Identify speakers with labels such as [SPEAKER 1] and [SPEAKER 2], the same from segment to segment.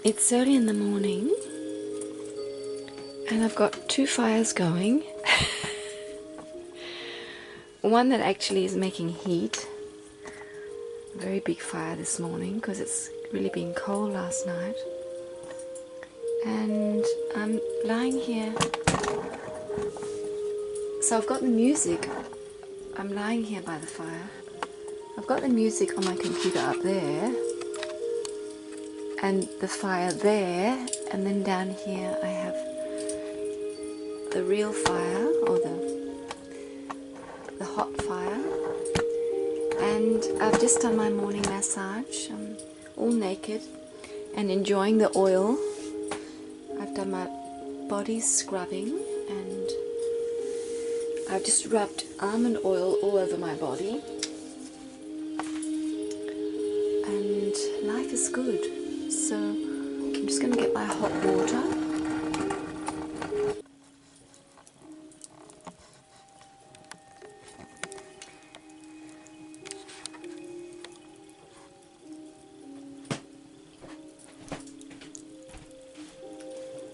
[SPEAKER 1] It's early in the morning and I've got two fires going. One that actually is making heat. A very big fire this morning because it's really been cold last night. And I'm lying here. So I've got the music. I'm lying here by the fire. I've got the music on my computer up there. And the fire there. And then down here I have the real fire, or the hot fire. And I've just done my morning massage. I'm all naked and enjoying the oil. I've done my body scrubbing and I've just rubbed almond oil all over my body. And life is good. So I'm just going to get my hot water.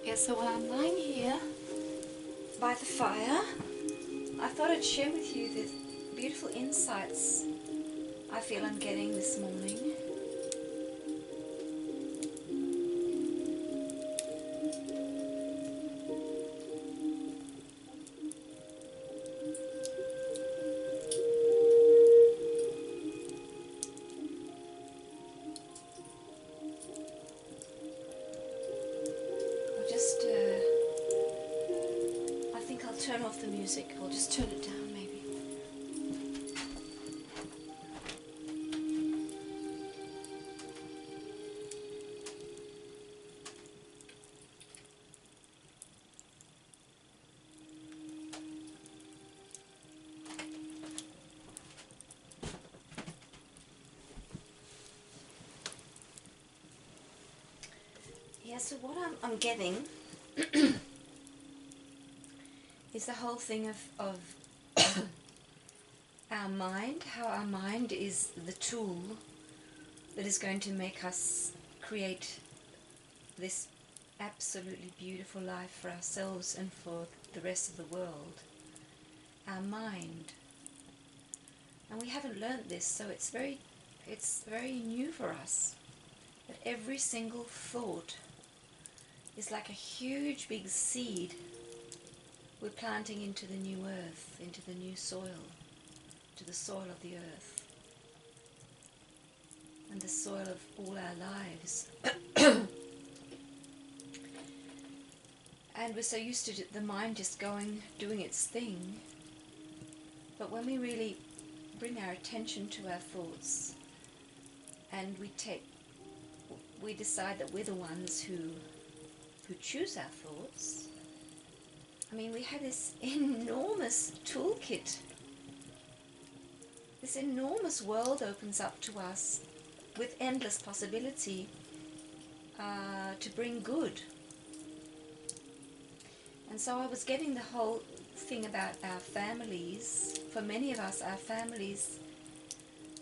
[SPEAKER 1] Yeah, so while I'm lying here by the fire, I thought I'd share with you the beautiful insights I feel I'm getting this morning. I think I'll turn off the music. I'll just turn it down maybe. Yeah, so what I'm getting is the whole thing of our mind, how our mind is the tool that is going to make us create this absolutely beautiful life for ourselves and for the rest of the world. Our mind. And we haven't learnt this, so it's very new for us. That every single thought is like a huge big seed we're planting into the new earth, into the new soil, to the soil of the earth, and the soil of all our lives. And we're so used to the mind just doing its thing. But when we really bring our attention to our thoughts, and we decide that we're the ones who choose our thoughts, I mean, we have this enormous toolkit. This enormous world opens up to us with endless possibility to bring good. And so I was getting the whole thing about our families. For many of us, our families,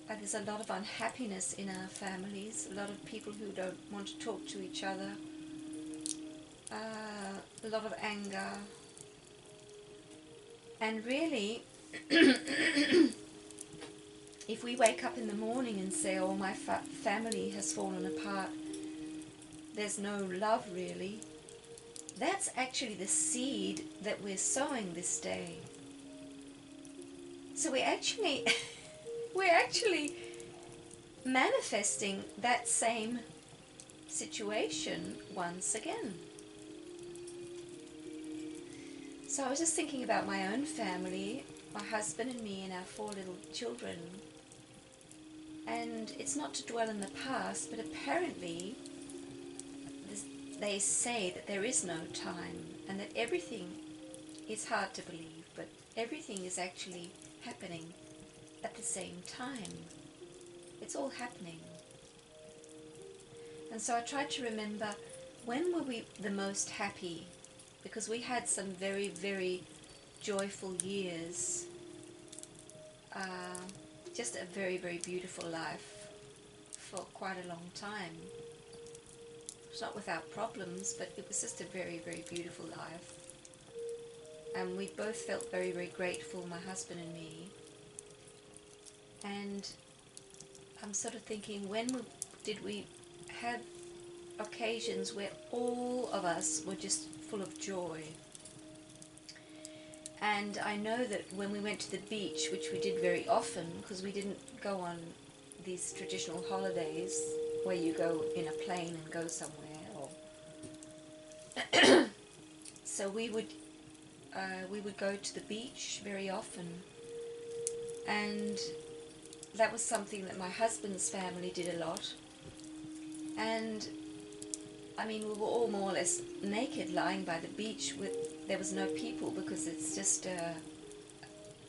[SPEAKER 1] there's a lot of unhappiness in our families, a lot of people who don't want to talk to each other, a lot of anger. And really, if we wake up in the morning and say, oh, my family has fallen apart, there's no love really, that's actually the seed that we're sowing this day. So we're actually manifesting that same situation once again. So I was just thinking about my own family, my husband and me and our 4 little children. And it's not to dwell in the past, but apparently they say that there is no time and that everything is hard to believe, but everything is actually happening at the same time. It's all happening. And so I tried to remember, when were we the most happy? Because we had some very, very joyful years. Just a very, very beautiful life for quite a long time. was not without problems, but it was just a very, very beautiful life. And we both felt very, very grateful, my husband and me. And I'm sort of thinking, did we have occasions where all of us were just full of joy? And I know that when we went to the beach, which we did very often, because we didn't go on these traditional holidays where you go in a plane and go somewhere, so we would go to the beach very often, and that was something that my husband's family did a lot. And I mean, we were all more or less naked lying by the beach. There was no people, because it's just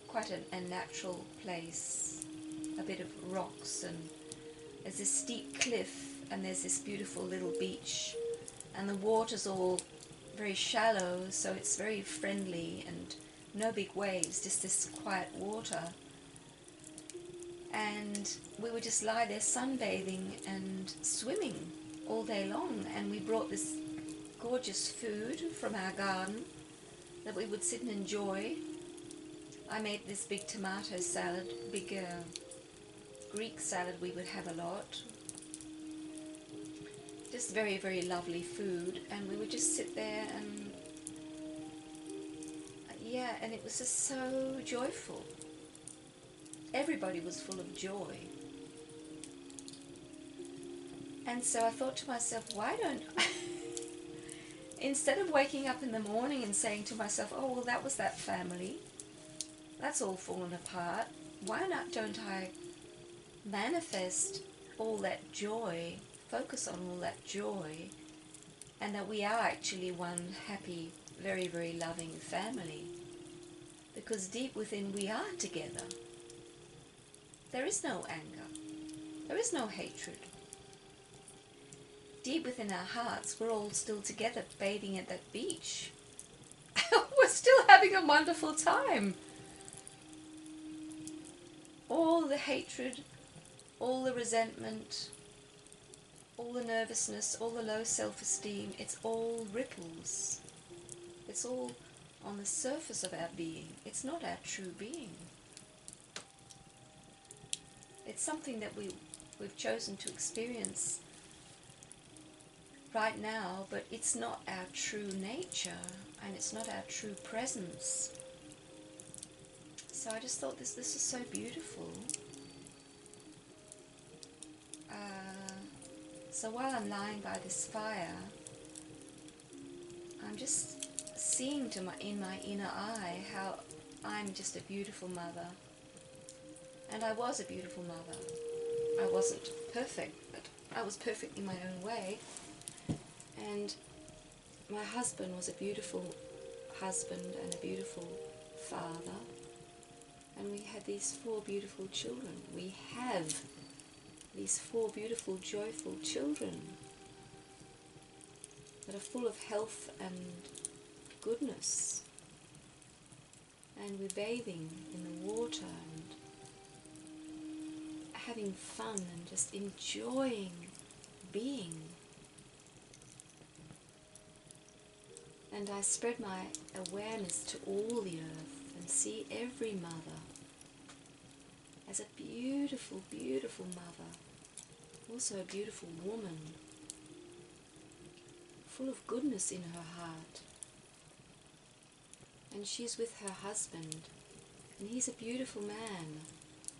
[SPEAKER 1] quite a natural place, a bit of rocks, and there's this steep cliff, and there's this beautiful little beach, and the water's all very shallow, so it's very friendly, and no big waves, just this quiet water. And we would just lie there sunbathing and swimming all day long, and we brought this gorgeous food from our garden that we would sit and enjoy. I made this big tomato salad, big Greek salad we would have a lot. Just very, very lovely food, and we would just sit there and yeah, and it was just so joyful. Everybody was full of joy. And so I thought to myself, why don't I, instead of waking up in the morning and saying to myself, oh, well, that was that family, that's all fallen apart, why don't I manifest all that joy, focus on all that joy, and that we are actually one happy, very, very loving family? Because deep within we are together. There is no anger. There is no hatred. Deep within our hearts, we're all still together bathing at that beach. We're still having a wonderful time. All the hatred, all the resentment, all the nervousness, all the low self-esteem, it's all ripples. It's all on the surface of our being. It's not our true being. It's something that we've chosen to experience right now, but it's not our true nature, and it's not our true presence. So I just thought this is so beautiful. So while I'm lying by this fire, I'm just seeing in my inner eye how I'm just a beautiful mother. And I was a beautiful mother. I wasn't perfect, but I was perfect in my own way. And my husband was a beautiful husband and a beautiful father. And we had these 4 beautiful children. We have these 4 beautiful, joyful children that are full of health and goodness. And we're bathing in the water and having fun and just enjoying being. And I spread my awareness to all the earth and see every mother as a beautiful, beautiful mother, also a beautiful woman, full of goodness in her heart. And she's with her husband, and he's a beautiful man,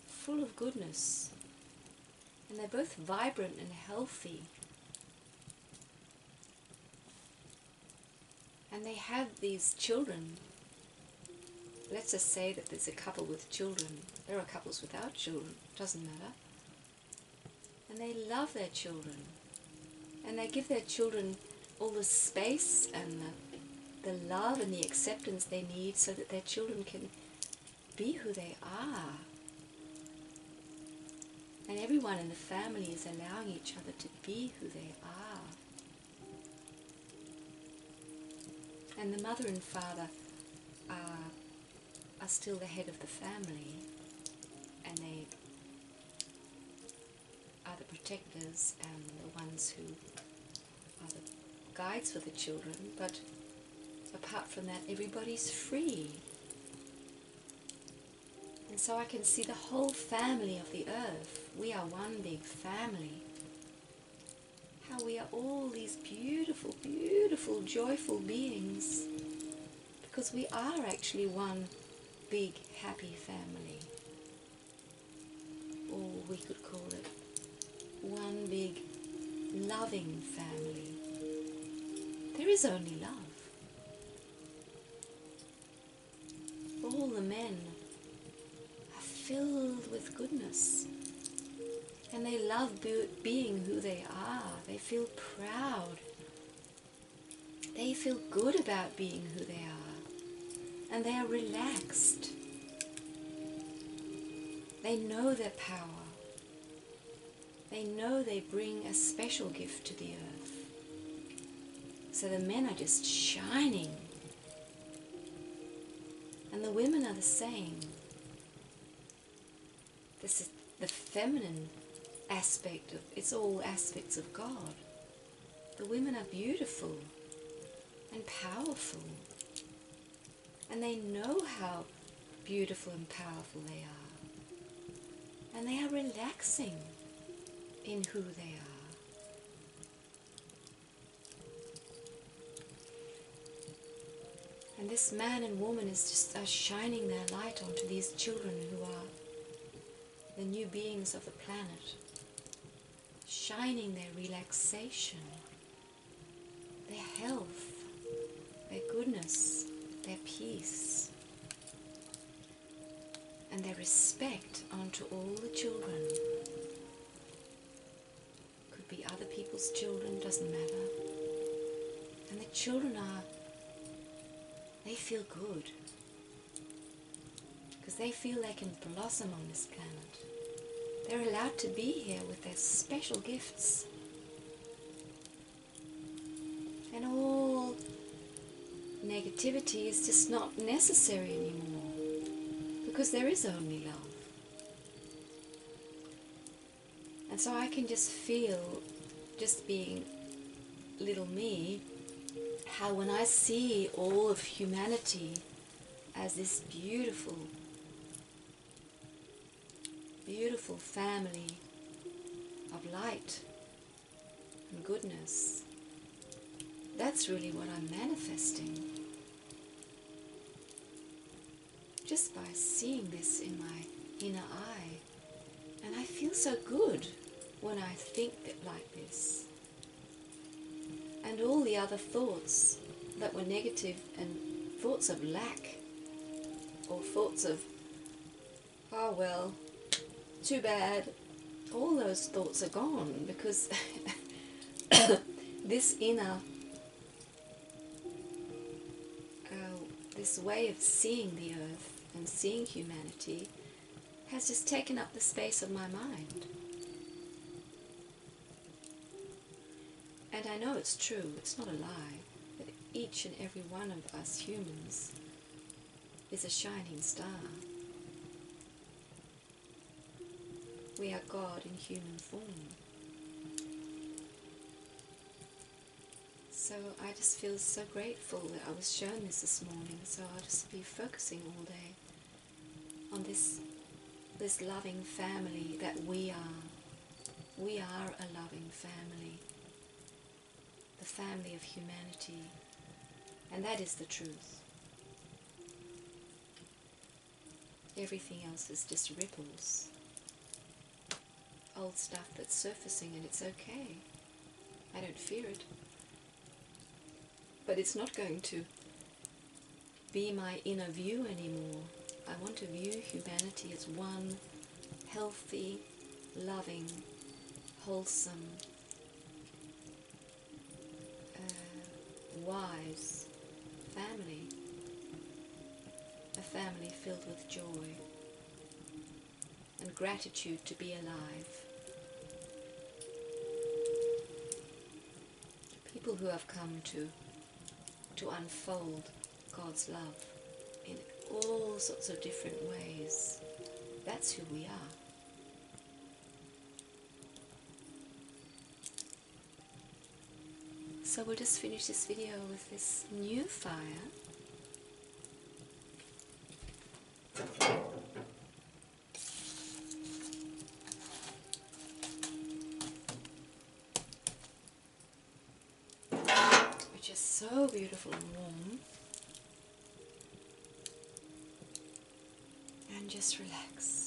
[SPEAKER 1] full of goodness. And they're both vibrant and healthy. And they have these children. Let's just say that there's a couple with children. There are couples without children, doesn't matter. And they love their children. And they give their children all the space and the love and the acceptance they need so that their children can be who they are. And everyone in the family is allowing each other to be who they are. And the mother and father are still the head of the family, and they are the protectors and the ones who are the guides for the children, but apart from that, everybody's free. And so I can see the whole family of the earth. We are one big family. How we are all these beautiful, beautiful, joyful beings, because we are actually one big, happy family. Or we could call it one big, loving family. There is only love. All the men are filled with goodness, and they love being who they are. They feel proud. They feel good about being who they are, and they are relaxed. They know their power. They know they bring a special gift to the earth. So the men are just shining. And the women are the same. This is the feminine aspect of, it's all aspects of God. The women are beautiful and powerful. And they know how beautiful and powerful they are. And they are relaxing in who they are. And this man and woman is just shining their light onto these children who are the new beings of the planet, shining their relaxation, their health, their goodness, their peace, and their respect onto all the children. Could be other people's children, doesn't matter. And the children they feel good, because they feel they can blossom on this planet. They're allowed to be here with their special gifts. And all negativity is just not necessary anymore, because there is only love. And so I can just feel, just being little me, how when I see all of humanity as this beautiful, beautiful family of light and goodness, that's really what I'm manifesting. Just by seeing this in my inner eye. And I feel so good when I think like this. And all the other thoughts that were negative, and thoughts of lack, or thoughts of, oh well, too bad, all those thoughts are gone, because this inner, this way of seeing the earth and seeing humanity has just taken up the space of my mind. And I know it's true, it's not a lie, that each and every one of us humans is a shining star. We are God in human form. So I just feel so grateful that I was shown this morning, so I'll just be focusing all day on this loving family that we are. We are a loving family. The family of humanity, and that is the truth. Everything else is just ripples, old stuff that's surfacing, and it's okay. I don't fear it, but it's not going to be my inner view anymore. I want to view humanity as one healthy, loving, wholesome, wise family, a family filled with joy and gratitude to be alive. People who have come to unfold God's love in all sorts of different ways. That's who we are. So we'll just finish this video with this new fire. Which is so beautiful and warm. And just relax.